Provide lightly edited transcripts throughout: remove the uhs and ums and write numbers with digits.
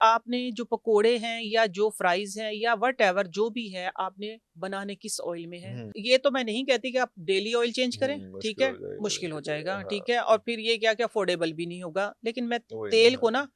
आपने जो पकोड़े हैं या जो फ्राइज हैं या वट जो भी है, आपने बनाने किस ऑयल में है। ये तो मैं नहीं कहती कि आप डेली ऑयल चेंज करें, ठीक मुश्किल है, हो जाएगा मुश्किल हो धीरे-धीरे, जाएगा, हाँ, ठीक है, और फिर ये क्या कि अफोर्डेबल भी नहीं होगा। लेकिन मैं वही ना, तेल को हाँ, ना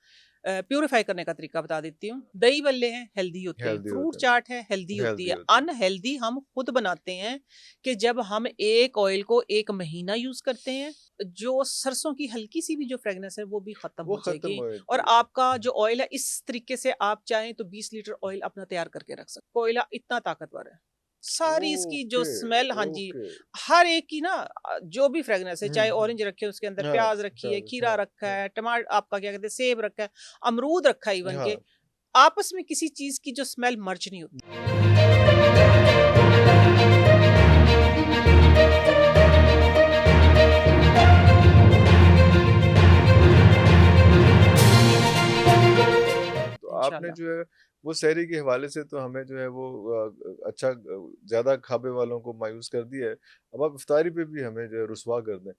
प्यूरिफाई करने का तरीका बता देती हूँ। दही बल्ले हैं, हेल्दी होते हैं, हेल्दी फ्रूट होते चाट है, हेल्दी हैं, होती हेल्दी है। होते हैं। अनहेल्दी हम खुद बनाते हैं कि जब हम एक ऑयल को 1 महीना यूज़ करते हैं, जो सरसों की हल्की सी भी जो फ्रेगनेंस है वो भी खत्म वो हो खत्म जाएगी। हो और जाती है। आपका जो ऑयल है, इस तरीके से आप चाहें तो 20 लीटर ऑयल अपना तैयार करके रख सकते। कोयला इतना ताकतवर है। सारी इसकी जो ओके, स्मेल, हाँ जी, ओके। हर एक की ना जो भी फ्रेगनेंस है, चाहे हुँ, ऑरेंज रखे उसके अंदर, हाँ, प्याज़ रखी है, प्याज़, खीरा हाँ, रखा हाँ, है, आपका क्या कहते हैं, सेब रखा है, अमरूद रखा है इवन के। हाँ। आपस में किसी चीज़ की जो स्मेल मर्ज नहीं होती। तो आपने इंशाल्लाह। जो है वो सहरी के हवाले से तो हमें जो है वो अच्छा ज़्यादा खाबे वालों को मायूस कर दिया है। अब आप इफ्तारी पे भी हमें जो है रुसवा कर दें।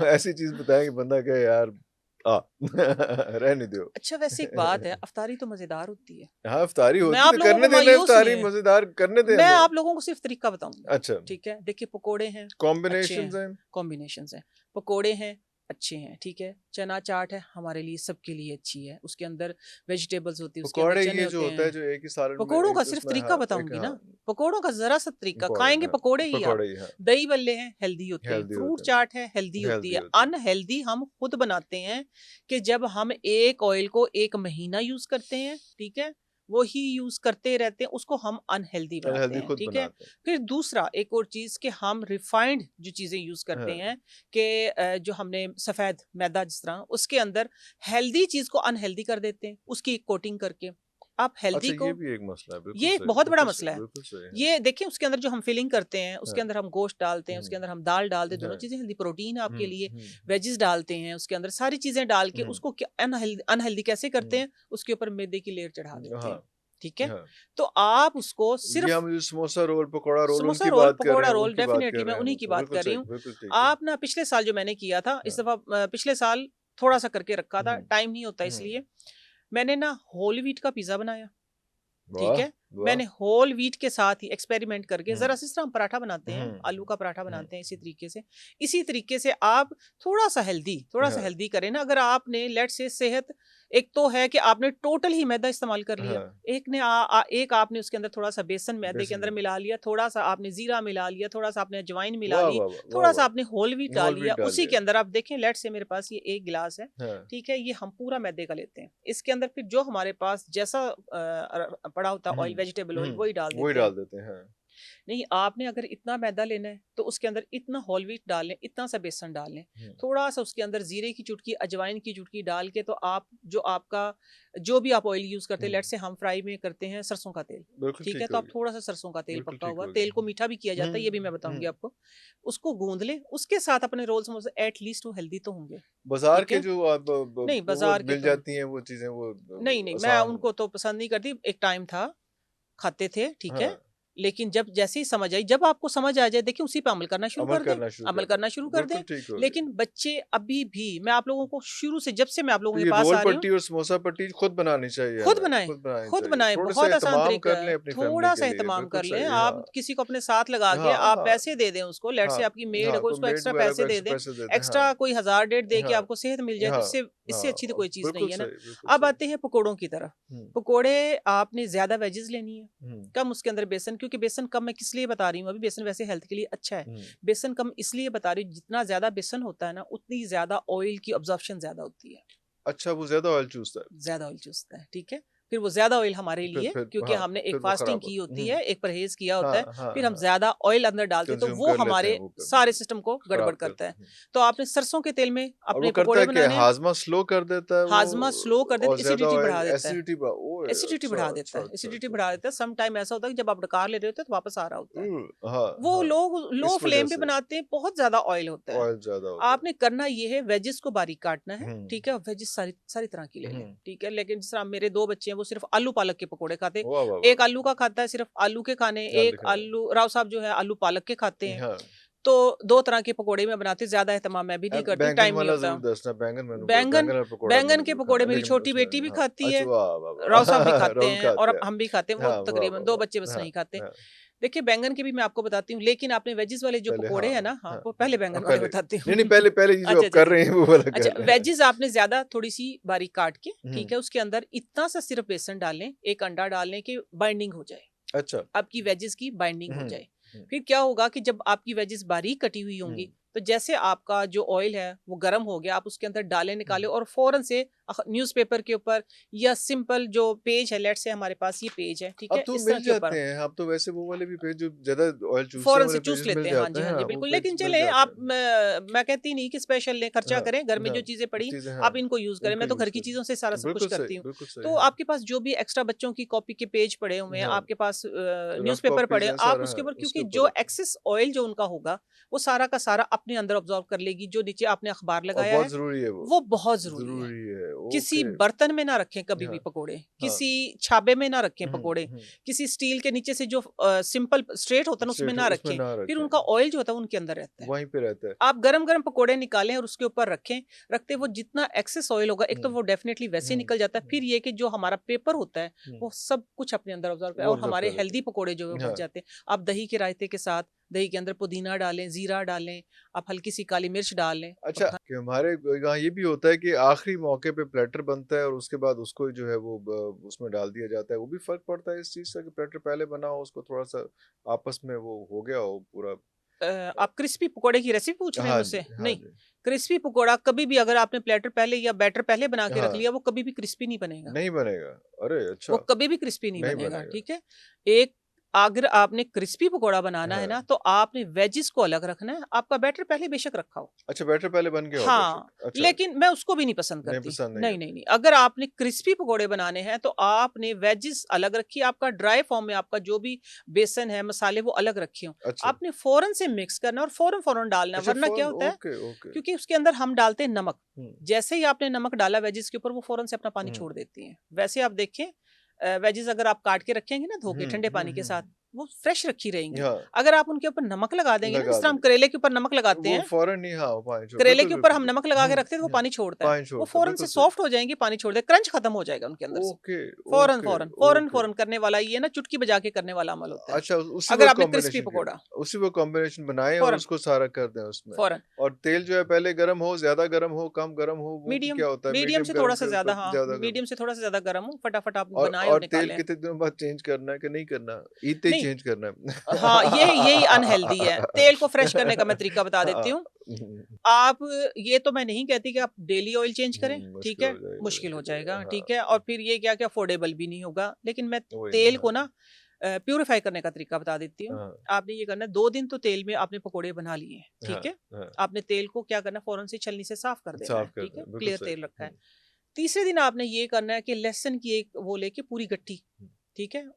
ऐसी चीज़ बताएँ कि बंदा कहे यार आ रहने दो। अच्छा, वैसे एक बात है, अफ़्तारी तो मज़ेदार होती है। हाँ, इफ्तारी मैं होती आप तो लोगों करने को देना मायूस नहीं इफ्तारी है। मज़ेदार करने दें मैं हमें। आप लोगों को सिर्फ़ तरीका बताऊँगी, अच्छा, ठीक है? देखिए, पकोड़े हैं, अच्छे हैं, कॉम्बिनेशंस हैं। कॉम्बिनेशंस हैं। पकोड़े हैं, अच्छे हैं, ठीक है? चना चाट है, हमारे लिए सबके लिए अच्छी है। उसके अंदर वेजिटेबल्स होती है, उसके अंदर पकौड़े चने ये जो होते होता है हैं। जो एक ही सालन में पकोड़ों का एक सिर्फ़ उसमें तरीका हाँ, एक बताऊँगी हाँ, ना, पकोड़ों का ज़रा-सा तरीका, पकौड़े खाएँगे हाँ, पकोड़े ही आप। पकौड़े ही हाँ, दही बल्ले हैं, हेल्दी होते हैं। हेल्दी फ्रूट होते चाट है, हेल्दी हैं, होती हेल्दी है। होते हैं। अनहेल्दी हम खुद बनाते हैं कि जब हम एक ऑयल को 1 महीना यूज़ करते हैं, ठीक है? वो ही यूज़ करते रहते हैं, उसको हम अनहेल्दी बनाते अनहेल्दी हैं, खुद ठीक है? बनाते हैं। फिर दूसरा एक और चीज़ कि हम रिफाइंड जो चीज़ें यूज़ करते हाँ, हैं कि जो हमने सफ़ेद मैदा जिस तरह, उसके अंदर हेल्दी चीज़ को अनहेल्दी कर देते हैं, उसकी एक कोटिंग करके। आप हेल्दी अच्छा को, ये भी एक मसला है, ये एक बहुत बड़ा बिल्कुल सही, मसला है। बिल्कुल सही है। ये देखिए, उसके अंदर जो हम फिलिंग करते हैं, उसके हाँ, अंदर हम गोश्त डालते हैं, उसके हुँ, अंदर हम दाल डालते हैं, दोनों हाँ, चीज़ें हेल्दी, प्रोटीन है आपके हुँ, लिए, हुँ, हुँ, वेजिस डालते हैं उसके अंदर, सारी चीज़ें डाल के हुँ, उसको क्या अनहेल्दी अनहेल्दी कैसे करते हुँ, हैं? उसके ऊपर मैदे की लेयर चढ़ा देते हाँ, हैं, ठीक है? हाँ। तो आप उसको ये सिर्फ़ हम जो समोसा रोल, पकोड़ा रोल समोसा उनकी रोल, बात कर रहे पकोड़ा हैं, रोल, उनकी बात डेफ़िनेटली कर मैं रहे हैं उन्हीं हम की तो, बात कर रही हूँ। बिल्कुल ठीक है। आप ना पिछले साल जो मैंने किया था, इस हाँ, दफ़ा पिछले साल थोड़ा-सा करके रखा था, हुँ, टाइम नहीं होता हुँ, इसलिए। मैंने ना होल व्हीट का पिज़्ज़ा बनाया। ठीक वाह! है? वाह! मैंने होल व्हीट के साथ ही एक्सपेरिमेंट करके, हुँ, ज़रा सा जिस तरह हम पराठा बनाते हैं, हुँ, आलू का पराठा हुँ, बनाते हैं, इसी तरीके से आप थोड़ा-सा हाँ, हेल्दी करें ना। अगर आपने लेट्स से सेहत, एक तो है कि आपने टोटल ही मैदा इस्तेमाल कर लिया, हाँ, एक आपने उसके अंदर थोड़ा-सा बेसन मैदे के बेसन अंदर में मिला लिया, थोड़ा-सा आपने ज़ीरा मिला लिया, थोड़ा-सा आपने अजवाइन मिला वाह, ली, वाह, वाह, वाह, थोड़ा-सा आपने वाह! होल व्हीट डाल होल व्हीट लिया, डाल उसी लिया। के अंदर आप देखें, लेट्स से मेरे पास ये 1 गिलास है, हाँ, ठीक है? ये हम पूरा मैदे का लेते हैं। इसके अंदर फिर जो हमारे पास जैसा पड़ा होता है हुँ, ऑयल, वेजिटेबल ऑयल, हुँ, वही डाल वही देते हैं। डाल देते हैं, हाँ। नहीं, आपने अगर इतना मैदा लेना है, तो उसके अंदर इतना होल व्हीट डाल लें, इतना सा बेसन डाल लें, हुँ, थोड़ा-सा उसके अंदर ज़ीरे की चुटकी, अजवाइन की चुटकी डाल के, तो आप जो आपका जो भी आप ऑयल यूज़ करते हैं, हुँ, लेट्स से हम फ्राई में करते हैं सरसों का तेल, बिल्कुल ठीक है? ठीक तो आप होगी, थोड़ा-सा सरसों का तेल बिल्कुल पका ठीक हुआ, होगी। तेल को मीठा भी किया जाता है, ये भी मैं हुँ, बताऊँगी हुँ। आपको। उसको गूँध लें, उसके साथ अपने रोल समोसे, एट लीस्ट वो हेल्दी तो होंगे, बाज़ार ठीक के है? जो अब नहीं, वो बाज़ार के मिल तो जाती हैं वो चीज़ें वो नहीं, नहीं, मैं आसान उनको तो पसंद नहीं करती। एक टाइम था, खाते थे, ठीक है? हाँ, लेकिन जब जैसे ही समझ आई, जब आपको समझ आ जाए, देखिए उसी पे अमल करना शुरू अमल कर दें, करना शुरू अमल कर दें, करना शुरू कर दें। बिल्कुल ठीक होगी। लेकिन बच्चे अभी भी, मैं आप लोगों को शुरू से, जब से मैं आप तो लोगों के ये पास रोल आ रही हूँ, पट्टी और समोसा पट्टी खुद बनानी चाहिए खुद हमें, बनाएँ, खुद बनानी खुद चाहिए। बनाएँ, थोड़ा-सा बहुत आसान एहतमाम तरीका कर है। लें अपनी फैमिली के थोड़ा-सा लिए, एहतमाम बिल्कुल कर लें, सही, आप हाँ। किसी को अपने साथ लगा के हाँ, आप हाँ, पैसे दे दें उसको, लेट्स हाँ, से आपकी मेड है हाँ, कोई, कोई उसको मेड एक्स्ट्रा वगैरह को पैसे दे एक्स्ट्रा दें, पैसे दे दें, हाँ, एक्स्ट्रा कोई 1000 डेढ़ दे के हाँ, आपको सेहत मिल जाए, तो हाँ, इससे इससे अच्छी तो हाँ, कोई चीज़ नहीं बिल्कुल है ना। सही, बिल्कुल अब सही। आते हैं पकोड़ों की तरफ। हुँ, पकोड़े आपने ज़्यादा वेजिज़ लेनी है, हुँ, कम उसके अंदर बेसन, क्योंकि बेसन कम मैं किस लिए बता रही हूँ अभी, बेसन वैसे हेल्थ के लिए अच्छा है। हुँ। बेसन कम इसलिए बता रही हूँ, जितना ज़्यादा बेसन होता है ना, उतनी ज़्यादा ऑयल की अब्ज़ॉर्प्शन ज़्यादा होती है, अच्छा वो ज़्यादा ऑयल चूसता है, ज़्यादा ऑयल चूसता है, ठीक है? फिर वो ज़्यादा ऑयल हमारे लिए, फिर क्योंकि हाँ, हमने एक फिर वो फास्टिंग खराब की होता होती हुँ, है, एक परहेज़ किया होता है, हाँ, हाँ, फिर हम हाँ, ज़्यादा ऑयल अंदर डालते हैं, तो कंज़्यूम वो कर लेते हैं हमारे वो सारे सिस्टम को गड़बड़ खराब करता करता है। है। तो आपने सरसों के तेल में और वो अपने करता पकोड़े है क्या? बनाने हैं, हाज़मा स्लो कर देता है वो हाज़मा स्लो कर देता और है, ज़्यादा एसिडिटी बढ़ा ऑयल देता है। एसिडिटी ओए! एसिडिटी अच्छा, बढ़ा देता अच्छा, है, अच्छा, एसिडिटी अच्छा, बढ़ा अच्छा। देता है। सम टाइम ऐसा होता है कि जब आप डकार ले रहे होते हैं, तो वापस आ रहा होता है। हाँ, वो हाँ, लोग लो इस वजह फ्लेम पे से बनाते हैं, बहुत ज़्यादा ऑयल होता है। ऑयल ज़्यादा होता है। आपने करना ये है, वेजिस को बारीक काटना है, हुँ, ठीक है? वेजिस सारी सारी तरह की ले लें, हुँ। ठीक है? लेकिन जिस तरह मेरे 2 बच्चे हैं, वो सिर्फ़ आलू पालक के पकोड़े खाते। वाह, वाह, वाह! एक आलू का खाता है, सिर्फ़ आलू के खाने, क्या एक लिखना है? आलू राव साहब जो है आलू पालक के खाते हैं। हाँ, तो 2 तरह के पकोड़े मैं बनाती हूँ, ज़्यादा एहतमाम मैं भी नहीं करती, बैंगन टाइम नहीं वाला होता। ज़रूर दसना, बैंगन मैंने बैंगन बैंगन और पकोड़ा बैंगन मैंने के ज़रूर पकोड़े खाया, मेरी लेकिन छोटी उसमें बेटी भी हाँ, खाती अच्छा है, वाह, वाह, राव साहब भी वाह! खाते रोल हैं खाते और हैं। हम भी खाते हैं, वो हाँ, वाह, वाह, तकरीबन 2 बच्चे बस वाह! हाँ, नहीं खाते। हाँ। देखिए बैंगन के भी मैं आपको बताती हूँ, लेकिन आपने वेजिज़ वाले जो पहले हाँ, पकोड़े हैं ना, हाँ, हाँ, वो पहले हाँ, बैंगन वाले पहले बताती हूँ। नहीं, पहले ये जो अच्छा, आप अच्छा, कर अच्छा। रहे हैं वो वाला कर अच्छा, रहे हैं। वेजिज़ आपने ज़्यादा थोड़ी-सी बारीक काट के, हुँ, ठीक है, उसके अंदर इतना सा सिर्फ बेसन डाल लें, 1 अंडा डाल लें कि बाइंडिंग हो जाए, अच्छा। आपकी वेजिज़ की बाइंडिंग हो हुँ, जाए। हुँ, फिर क्या होगा कि जब आपकी वेजिज़ बारीक कटी हुई हुँ, होंगी, तो जैसे आपका जो ऑयल है वो गर्म हो गया, आप उसके अंदर डालें, हुँ। निकालें और फ़ौरन से न्यूज़पेपर के ऊपर या सिंपल जो पेज है, लेट्स से हमारे पास ये पेज है, ठीक अब है, तो इस तरह मिल के ऊपर जाते हैं, अब तो वैसे वो वाले भी पेज जो ज़्यादा ऑयल चूसने फ़ौरन से वाले चूस पेजेज़ मिल लेते हैं। हाँ जाते जी, हैं, हाँ जी, हाँ, वो बिल्कुल। पेज लेकिन मिल चलें जाते आप हैं। मैं कहती नहीं कि स्पेशल लें, खर्चा हाँ, करें, घर में जो हाँ, चीज़ें पड़ी, चीज़ें आप हाँ, इनको यूज़ करें। मैं इनको तो घर यूज़ की करें। चीज़ों से सारा सब कुछ करती हूँ। बिल्कुल सही, तो हाँ, आपके पास जो भी एक्स्ट्रा बच्चों की कॉपी के पेज पड़े हुए हैं, हाँ, आपके पास रफ न्यूज़पेपर पड़े कॉपीज़ हैं, हैं आप सारा उसके हाँ, ऊपर, उसके क्योंकि ऊपर जो रखें। एक्सेस ऑयल जो उनका होगा, वो सारा का सारा अपने अंदर ऑब्ज़ॉर्ब कर लेगी, जो नीचे आपने अखबार और लगाया बहुत है, ज़रूरी है वो बहुत ज़रूरी है। ज़रूरी है, किसी ओके, बर्तन में ना रखें कभी भी हाँ, पकोड़े, हाँ। किसी छाबे में ना रखें हुँ, पकोड़े, हुँ, किसी स्टील के नीचे से जो सिंपल स्ट्रेट होता है ना उसमें स्ट्रेट ना उसमें रखें, ना फिर रखें, उनका ऑयल जो होता है वो उनके अंदर रहता है। वहीं पे रहता है। आप गरम-गरम पकोड़े निकालें और उसके ऊपर रखें, रखते वो जितना एक्सेस ऑयल होगा, एक तो हुँ, वो डेफिनिटली वैसे हुँ, निकल जाता है, हुँ, फिर ये कि जो हमारा पेपर होता है, हुँ, वो सब कुछ अपने अंदर ऑब्ज़र्व करे वो और ऑब्ज़र्व हमारे कर लेते हेल्दी पकोड़े जो है वो हैं। बच हाँ, जाते हैं। आप दही के रायते के साथ, दही के अंदर पुदीना डालें, ज़ीरा डालें, आप हल्की-सी काली मिर्च डाल लें और अच्छा कि हमारे यहाँ ये भी होता है कि आखिरी मौके पे प्लेटर बनता है और उसके बाद उसको जो है वो उसमें डाल दिया जाता है, वो भी फ़र्क पड़ता है इस चीज़ से कि प्लेटर पहले बना हो, उसको थोड़ा-सा आपस में वो हो गया हो पूरा आप क्रिस्पी पकोड़े की रेसिपी पूछ रहे हैं हाँ जी, मुझसे? हाँ नहीं, जी। क्रिस्पी पकोड़ा कभी भी अगर आपने प्लेटर पहले या बैटर पहले बना के रख हाँ, लिया, वो कभी भी क्रिस्पी नहीं बनेगा। नहीं बनेगा। अरे! वो अच्छा, कभी भी क्रिस्पी नहीं नहीं बनेगा, बनेगा। ठीक है? एक अगर आपने क्रिस्पी पकोड़ा बनाना है हाँ, ना, तो आपने वेजिज़ को अलग रखना है, आपका बैटर पहले बेशक रखा हो। अच्छा बैटर पहले बन गया हो हाँ, बेशक। अच्छा, लेकिन मैं उसको भी नहीं पसंद नहीं करती। पसंद नहीं नहीं, है। नहीं, नहीं, अगर आपने क्रिस्पी पकोड़े बनाने हैं, तो आपने वेजिज़ अलग रखी, आपका ड्राई फॉर्म में आपका जो भी बेसन है, मसाले वो अलग रखे हों। अच्छा, आपने फ़ौरन से मिक्स करना है और फ़ौरन-फ़ौरन डालना है, अच्छा वरना क्या फ़ौरन होता है, ओके, ओके। क्योंकि उसके अंदर हम डालते हैं नमक। हुँ, जैसे ही आपने नमक डाला वेजिज़ के ऊपर, वो फ़ौरन से अपना पानी हुँ, छोड़ देती हैं। वैसे आप देखें वेजिज़ अगर आप काट के रखेंगे ना धो के हुँ, ठंडे हुँ, पानी के हुँ, साथ, वो फ्रेश रखी रहेंगी। हाँ, अगर आप उनके ऊपर नमक लगा देंगे ना, जिस लगा तरह हम दें। करेले के ऊपर नमक लगाते वो हैं, फ़ौरन ही हाँ, पानी छोड़ करेले बिल्कुल, के ऊपर बिल्कुल, हम नमक बिल्कुल। लगा के रखते हैं तो वो हुँ, पानी छोड़ता है। पानी वो छोड़ता है, फ़ौरन बिल्कुल से सही। सॉफ्ट हो जाएँगी, पानी छोड़ दे, क्रंच खत्म हो जाएगा उनके अंदर से। ओके, फ़ौरन, ओके, फ़ौरन, फ़ौरन, ओके। फ़ौरन करने वाला ये ना चुटकी बजा के करने वाला अमल होता है। अच्छा उसी अगर वक़्त आपने क्रिस्पी कॉम्बिनेशन किया पकोड़ा उसी वक़्त कॉम्बिनेशन बनाएँ और फ़ौरन, उसको सारा कर दें उसमें। फ़ौरन, और तेल जो है पहले गरम हो, ज़्यादा गरम हो, कम गरम हो, वो मीडियम क्या होता है? मीडियम मीडियम से गरम थोड़ा-सा के ज़्यादा, ऊपर हाँ, ज़्यादा गरम। मीडियम से थोड़ा-सा ज़्यादा गरम हो, फटाफट आप बनाएँ और और तेल निकालें। कितने दिनों बाद चेंज करना है कि नहीं करना? ईदते ही नहीं, चेंज करना हाँ, यही अनहेल्दी है। है? तेल को फ्रेश करने का मैं तरीका बता देती हाँ। हूँ। आप ये तो मैं नहीं कहती कि आप डेली ऑयल चेंज करें, ठीक मुश्किल है? हो जाएगा, मुश्किल हो मुश्किल हो जाएगा, जाएगा। ठीक हाँ, है? और फिर ये क्या कि अफोर्डेबल भी नहीं होगा। लेकिन मैं वही ना, तेल को हाँ, ना प्यूरिफ़ाई करने का तरीका बता देती हूँ। हाँ, आपने ये करना है 2 दिन तो तेल में आपने पकोड़े बना लिए हैं, ठीक हाँ, है? हाँ। आपने तेल को क्या करना है फ़ौरन से छलनी से साफ़ कर देना साफ़ है, कर ठीक है? दें, बिल्कुल क्लियर सही। तेल रखा है। तीसरे दिन आपने ये करना है कि लहसुन की एक वो लेके पूरी गट्ठी, हुँ, ठीक है?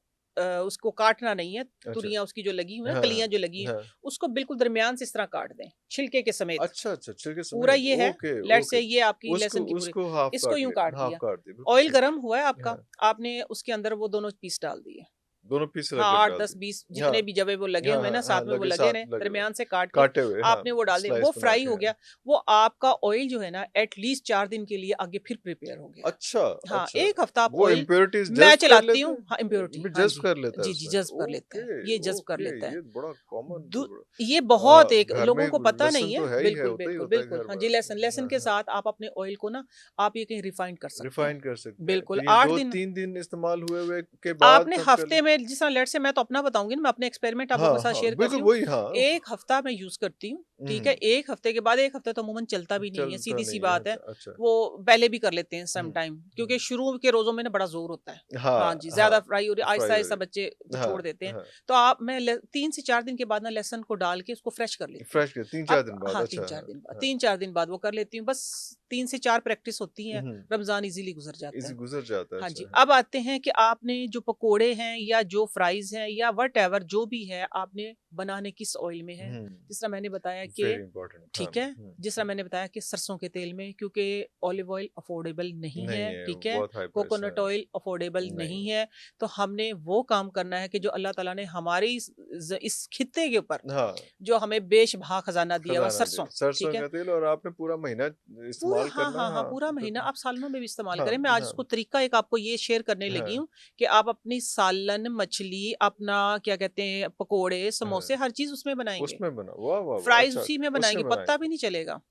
उसको काटना नहीं है, अच्छा। तुरियाँ उसकी जो लगी हुई हैं, हाँ, कलियाँ हाँ, जो लगी हैं, हाँ। उसको बिल्कुल दरमियान से इस तरह काट दें, छिलके के समेत। अच्छा, अच्छा, छिलके पूरा समेत। ये है, ओके, लेट्स से ओके। ये आपकी उसको लहसुन की पूरी, उसको हाफ़ इसको काट यूँ काट लिया हाफ़ दिया। काट दिया, बिल्कुल ऑयल सही। गरम हुआ है आपका, हाँ, आपने उसके अंदर वो दोनों पीस डाल दिए। दोनों पीस हाँ, रख-रख 8, डाल 10, दी। 20 हाँ, जितने भी जब वो लगे हाँ, हुए हैं हाँ, ना, हाँ, साथ में वो लगे लगे साथ रहें, लगे हुए। दरमियान से काट के काटे हुए, हाँ, आपने वो डाल दिए। वो स्लाइस बना फ्राई के, हो हाँ। गया, वो आपका ऑयल जो है ना एट लीस्ट 4 दिन के लिए आगे फिर प्रिपेयर हो गया। अच्छा, हाँ, अच्छा। 1 हफ्ता आप वो ऑयल इम्प्योरिटीज़ मैं जज़्ब कर चलाती लेते हूँ, हैं? हाँ, इम्प्योरिटी, हाँ जज़्ब जी। कर लेता है जी, जी, उसमें? जज़्ब कर लेता है, ओके, ये जज़्ब कर ओके, लेता है। ये बड़ा कॉमन दू ये बहुत एक घर लोगों में को पता नहीं लहसुन है। तो है ही है, बिल्कुल, होता ही बिल्कुल, होता है बिल्कुल। घर हाँ में। जी, लहसुन लहसुन हाँ, के हाँ। साथ आप अपने ऑयल को ना आप ये कहीं रिफाइंड कर सकते हैं। रिफाइन कर सकते हैं। तो बिल्कुल, ये 8 दिन 2-3 दिन इस्तेमाल हुए के बाद आपने तब कर ले हफ्ते में जिस तरह लेट्स से मैं तो अपना बताऊँगी ना, मैं अपने एक्सपेरिमेंट आप लोगों हाँ, के साथ हाँ, शेयर बिल्कुल करती हूँ। वही हाँ। 1 हफ्ता मैं यूज़ करती हूँ, ठीक है? हुँ, 1 हफ्ते के बाद 1 हफ्ते तो अमूमन चलता भी नहीं है, चलता सीधी-सी नहीं है। बात है। अच्छा, अच्छा। वो पहले भी कर लेते हैं सम हुँ, टाइम, क्योंकि हुँ। शुरू के रोज़ों में ना बड़ा ज़ोर होता है। हाँ हाँ, जी, ज़्यादा हाँ, फ्राई हो रही है, फ्राई हो आहिस्ता-आहिस्ता रही बच्चे है। छोड़ हाँ, देते हैं। हाँ। तो आप मैं ल 3 से 4 दिन के बाद ना लहसुन को डाल के उसको फ्रेश कर लेती हूँ। फ्रेश किया 3-4 अब दिन बाद हाँ, अच्छा, 3-4 हाँ, दिन बाद, हाँ। 3-4 दिन बाद वो कर लेती हूँ। बस 3 से 4 प्रैक्टिस होती है, हुँ, रमज़ान ईज़िली गुज़र जाता इज़ी है। गुज़र जाता है, हाँ जी, अच्छा, हाँ। अब आते हैं कि आपने जो पकोड़े हैं या जो फ्राइज़ हैं या व्हाटएवर जो भी है, आपने बनाने किस ऑयल में है, हम्म, जिस तरह मैंने बताया कि वेरी इंपॉर्टेंट। हाँ, ठीक है, जिस तरह मैंने बताया कि सरसों के तेल में, क्योंकि ऑलिव ऑयल अफोर्डेबल नहीं नहीं है, है, ठीक है, बहुत हाई प्राइस है। कोकोनट ऑयल अफोर्डेबल नहीं नहीं, है। तो हमने वो काम करना है कि जो अल्लाह ताला ने हमारी इस खित्ते के ऊपर हाँ, जो हमें बेशबहा खजाना दिया हुआ खजाना दे सरसों, सरसों ठीक है, का तेल, और आपने पूरा महीना पूरा, इस्तेमाल हाँ करना है। हाँ हाँ, हाँ, पूरा तो महीना फिर आप सालों में भी इस्तेमाल हाँ, करें। मैं आज हाँ, उसको तरीका एक आपको ये शेयर करने लगी हाँ, हूँ कि आप अपनी सालन, मछली, अपना क्या कहते हैं, पकोड़े, हाँ, समोसे, हर चीज उसमें बनाएंगे, उसमें बना, वाह, वाह, वाह! फ्राइज अच्छा, उसी में उससे बनाएंगे, पत्ता भी बनाएँगे। नहीं चलेगा।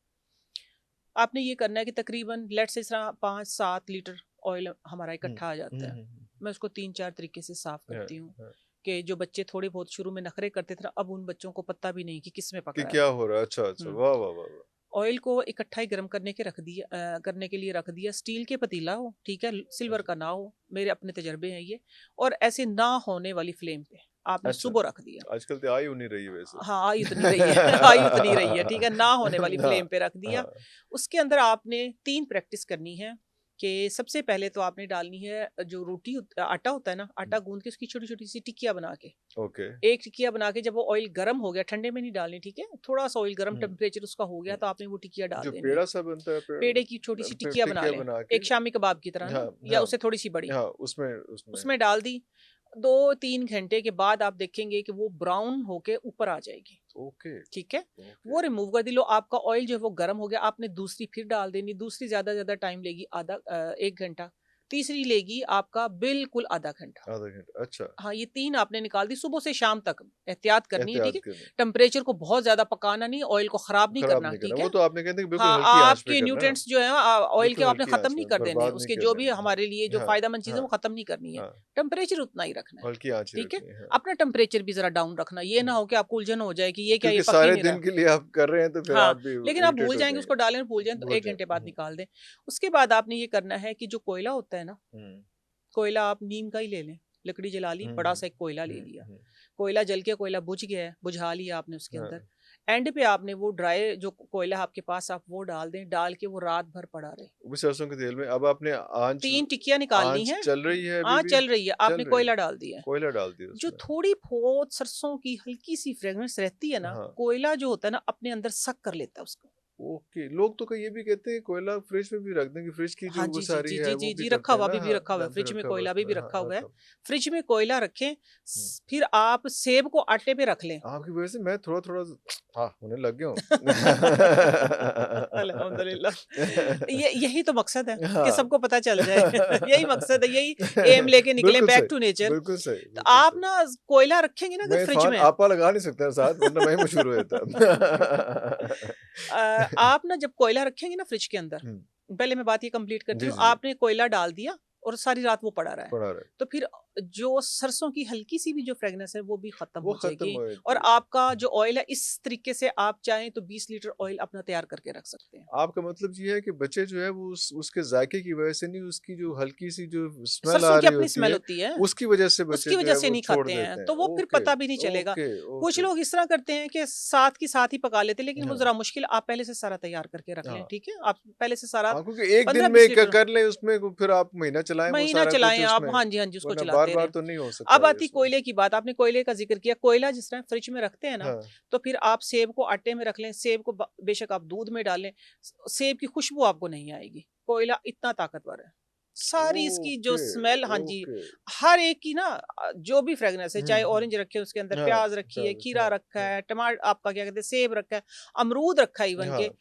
आपने ये करना है कि तकरीबन लेट से इस तरह 5-7 लीटर ऑयल हमारा हुँ, इकट्ठा आ जाता हुँ, है। हुँ, मैं उसको 3-4 तरीके से साफ हाँ, करती हूँ हाँ, कि जो बच्चे थोड़े बहुत शुरू में नखरे करते थे ना, अब उन बच्चों को पता भी नहीं कि किस में कि पकड़ा है। क्या हो रहा है? अच्छा, अच्छा, हम्म वाह, वाह, वाह, वाह! ऑयल को इकट्ठा ही गर्म करने के रख दिया, करने के लिए रख दिया। स्टील के पतीला हो, ठीक है, सिल्वर अच्छा, का ना हो, मेरे अपने तजर्बे हैं ये। और ऐसे ना होने वाली फ्लेम पे आपने अच्छा, सुबह रख दिया। आजकल तो आ ही नहीं रही है वैसे। हाँ, आई उतनी रही है आई उतनी रही है, ठीक है, ना होने वाली हाँ, फ्लेम पे रख दिया। हाँ, उसके अंदर आपने 3 प्रैक्टिस करनी है कि सबसे पहले तो आपने डालनी है जो आटा होता है ना, आटा गूँध के उसकी छोटी-छोटी सी टिक्कियाँ बना के। ओके। एक टिकिया बना के जब वो ऑयल गर्म हो गया, ठंडे में नहीं डालनी, ठीक है? थोड़ा-सा ऑयल गर्म हुँ, टेम्परेचर उसका हो गया हुँ, तो आपने वो टिकिया डाल जो देनी है। पेड़ा सा बनता है, पेड़े की छोटी-सी फिर टिकिया बना टिकिया लें, बना के, एक शामी कबाब की तरह हाँ, ना, या हाँ, उससे थोड़ी-सी बड़ी। हाँ, उसमें उसमें उसमें डाल दी, 2-3 घंटे के बाद आप देखेंगे कि वो ब्राउन होके ऊपर आ जाएगी, ओके, ठीक है? ओके, वो रिमूव कर दी। लो आपका ऑयल जो है वो गर्म हो गया, आपने दूसरी फिर डाल देनी, दूसरी ज़्यादा टाइम लेगी, 1 घंटा, तीसरी लेगी आपका बिल्कुल आधा घंटा। आधा घंटा, अच्छा, हाँ, ये 3 आपने निकाल दी, सुबह से शाम तक एहतियात करनी है, ठीक एहतियात है? करनी, टेम्परेचर को बहुत ज़्यादा पकाना नहीं, ऑयल को ख़राब नहीं खराब करना, नहीं करना, ठीक वो है? तो आपने कहते हैं कि बिल्कुल हाँ, हल्की आँच पे आपके करना है, न्यूट्रिएंट्स जो हैं ऑयल के बिल्कुल आपने हल्की ख़त्म आँच नहीं में, कर देने, बर्बाद नहीं उसके जो करने, भी हमारे लिए जो हाँ, फ़ायदेमंद चीज़ें हाँ, वो ख़त्म नहीं करनी है। हाँ, टेम्परेचर उतना ही रखना है, हल्की आँच ही ठीक है? रखनी है, हाँ, अपना टेम्परेचर भी ज़रा डाउन रखना, ये ना हुँ, हो कि आपको उलझन हो जाए कि ये क्या, ये क्योंकि पक ही सारे नहीं दिन रहा। के लिए आप कर रहे हैं, तो फिर हाँ, आप भी लेकिन आप इरिटेट भूल हो जाएँगे, जाएँगे, उसको डालें भूल जाएँ तो भूल 1 जाएँ, घंटे बाद निकाल दें। उसके बाद आपने ये करना है कि जो कोयला होता है ना, हुँ, कोयला आप नीम का ही ले लें, लकड़ी जला ली, हुँ, हुँ, बड़ा-सा एक कोयला ले हुँ, लिया। हुँ, कोयला जल के कोयला बुझ गया है, बुझा लिया आपने उसके हाँ, अंदर। एंड पे आपने वो ड्राई जो कोयला आपके पास आप वो डाल दें, डाल के वो रात भर पड़ा रहे। वो भी सरसों के तेल में। अब आपने आँच 3 टिक्कियाँ निकालनी आँच हैं, चल रही है अभी आँच भी? चल रही है, चल आपने रही है, कोयला डाल दिया है। कोयला डाल दिया जो उसमें, थोड़ी बहुत सरसों की हल्की-सी फ्रेग्रेंस रहती है ना, हाँ। कोयला जो होता है ना अपने अंदर सक कर लेता है उसको। ओके, लोग तो कई ये भी कहते हैं कोयला फ्रिज में भी रख दें कि फ्रिज की हाँ जो वो जी, जी, सारी जी, है जी, वो जी, भी जी, रखा करते हैं हुआ, ना, अभी भी हाँ, रखा हुआ है, डैम्पिंग फ्रिज में रखा हुआ है कोयला अभी भी उसमें, हाँ, रखा हुआ है। रखा। फ्रिज में कोयला रखें, हुँ। फिर आप सेब को आटे पे रख लें। आपकी वजह से मैं थोड़ा-थोड़ा हाँ, होने लग गया हूँ। अल्हम्दुलिल्लाह। यही तो मकसद है कि हाँ। सबको पता चल जाए। यही मकसद है, यही एम लेके निकलें बिल्कुल बैक सही, टू नेचर। बिल्कुल सही, तो बिल्कुल आप सही। ना कोयला रखेंगे ना अगर मैं फ्रिज इरफान में। आपा लगा नहीं सकता साथ, वरना मैं ही मशहूर हो जाता। आप ना जब कोयला रखेंगे ना फ्रिज के अंदर, हुँ, पहले मैं बात ये कंप्लीट करती जी, हूँ, जी, जी, आपने कोयला डाल दिया और सारी रात वो पड़ा रहा है। पढ़ा रहे। तो फिर जो सरसों की हल्की सी भी जो फ्रेगनेंस है वो भी खत्म वो हो खत्म जाएगी। हो और जाती आपका है। जो ऑयल है, इस तरीके से आप चाहें तो 20 लीटर ऑयल अपना तैयार करके रख सकते हैं। आपका मतलब ये है कि बच्चे जो है वो उसके जायके की वजह से नहीं, उसकी जो हल्की-सी जो स्मेल सरसों आ की रही अपनी होती स्मेल है, होती है, उसकी वजह से बच्चे उसकी जो वजह है से वो नहीं छोड़ खाते हैं, देते हैं। तो वो फिर ओके, पता भी नहीं चलेगा। ओके, कुछ ओके। लोग इस तरह करते हैं कि साथ की साथ ही पका लेते हैं, लेकिन वो हाँ, ज़रा मुश्किल, आप पहले से सारा तैयार करके रख लें, हाँ। ठीक है? आप पहले से सारा हाँ, क्योंकि एक दिन में 15-20 लीटर कर लें उसमें, फिर आप महीना चलाएँ वो महीना सारा कुछ चलाएँ आप, उसमें, हाँ जी, हाँ जी, उसको वरना चलाते बार-बार रहें। तो नहीं हो सकता अब है आती इसमें। कोयले की बात, आपने कोयले का ज़िक्र किया, कोयला जिस तरह फ्रिज में रखते हैं ना, हाँ, तो फिर आप सेब को आटे में रख लें, सेब को बेशक आप दूध में डालें, सेब की खुशबू आपको नहीं आएगी। कोयला इतना ताकतवर है। सारी इसकी जो ओके, स्मेल, हाँ जी, ओके। हर एक की ना जो भी फ्रेगनेंस है, हुँ, चाहे हुँ। ऑरेंज रखे उसके अंदर, हाँ, प्याज़ रखी है, खीरा हाँ, रखा हाँ, है, आपका क्या कहते हैं, सेब रखा है, अमरूद रखा है इवन के, हाँ,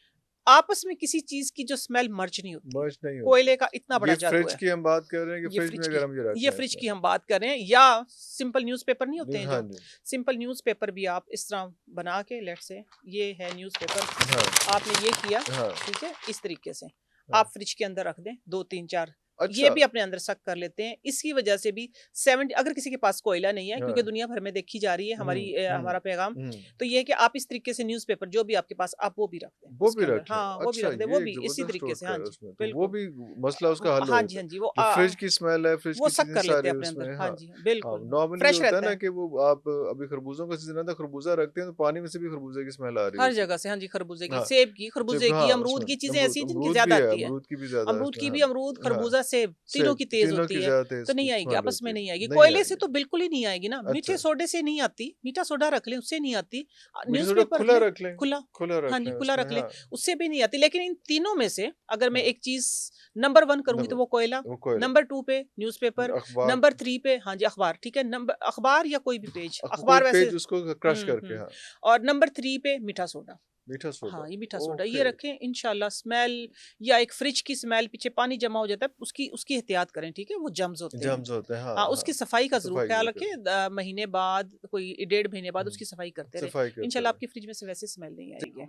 आपस में किसी चीज़ की जो स्मेल मर्ज नहीं होती। बर्स्ट नहीं होती। कोयले का इतना ये बड़ा जादू फ्रिज है। की हम बात कर रहे हैं कि ये फ्रिज फ्रिज में की अगर हम ये ये रखें फ्रिज इसमें। की हम बात कर रहे हैं, या सिंपल न्यूज़पेपर नहीं होते हैं हाँ जो, जी, सिंपल न्यूज़पेपर भी आप इस तरह बना के, लेट्स से ये है न्यूज़पेपर, हाँ, आपने ये किया, हाँ, ठीक है, इस तरीके से हाँ। आप फ्रिज के अंदर रख दें 2-3-4, ये अच्छा, भी अपने अंदर सक कर लेते हैं। इसकी वजह से भी 70, अगर किसी के पास कोयला नहीं है, क्योंकि हाँ। दुनिया भर में देखी जा रही है हुँ, हुँ, हमारा पैगाम, हुँ। तो ये है कि आप इस तरीके से न्यूज़पेपर जो भी आपके पास, आप वो भी रख दें वो भी उसके अंदर, रखें। हाँ, वो भी अच्छा, रख दें, वो ये एक भी इसी ज़बरदस्त तरीके से, टोटका हाँ है जी, उसमें, तो वो बिल्कुल। भी मसला उसका हल हो हाँ जी, जाता हाँ है। जी, वो जो फ्रिज की स्मेल है, फ्रिज वो की सक चीज़ें कर लेते सारी हैं अपने उसमें, अंदर, हाँ हाँ। जी, हाँ, बिल्कुल, नॉर्मली ये फ्रेश होता है रहता ना है। कि वो आप अभी खरबूजों का सीज़न है, तो खरबूजा रखते हैं, तो पानी में से भी खरबूजे की स्मेल आ रही हर होती जगह से, हाँ जी, खरबूज़े है। की, हाँ, सेब की, जब खरबूज़े की, हाँ, अमरूद उसमें की चीज़ें अमरूद ऐसी हैं जिनकी अमरूद भी ज़्यादा है, आती हैं। अमरूद की भी ज़्यादा है अमरूद उसमें, की हाँ। भी, अमरूद, हाँ, खरबूजा से तीनों की तेज तीनों होती की है, ज्यादा तो तेज नहीं आएगी, स्मेल आपस होती में है, नहीं आएगी। नहीं कोयले से आएगी। तो बिल्कुल ही नहीं आएगी ना, मीठे अच्छा, सोडे से नहीं आती, मीठा सोडा रख लें उससे नहीं आती। मीठा सोडा न्यूज़पेपर रख खुला लें, रख लें, खुला, खुला हाँ रख जी, लें खुला उसमें, रख लें, हाँ। उससे भी नहीं आती। लेकिन इन तीनों में से अगर मैं एक चीज़ नंबर 1 करूँगी तो नंबर वो कोयला, वो कोयला, नंबर 2 पे न्यूज़पेपर, अखबार, नंबर 3 पे हाँ जी अखबार, ठीक है? नंबर अखबार या कोई भी पेज, कोई अखबार वैसे पेज उसको क्रश करके, हुँ। हाँ, और नंबर 3 पे मीठा सोडा। मीठा सोडा, हाँ, ये मीठा सोडा ये ओके। रखें इंशाल्लाह। स्मेल या एक फ्रिज की स्मेल, पीछे पानी जमा हो जाता है, उसकी उसकी एहतियात करें, ठीक है? वो जर्म्स होते हैं। जर्म्स होते हैं, हाँ, हाँ, हाँ। उसकी सफाई का ज़रूर सफाई ख़्याल ज़रूर रखें। करें। महीने बाद, कोई 1.5 महीने बाद हुँ, उसकी सफाई करते रहें। सफाई करते इंशाल्लाह रहें। आपकी फ्रिज में से वैसे स्मेल नहीं आएगी।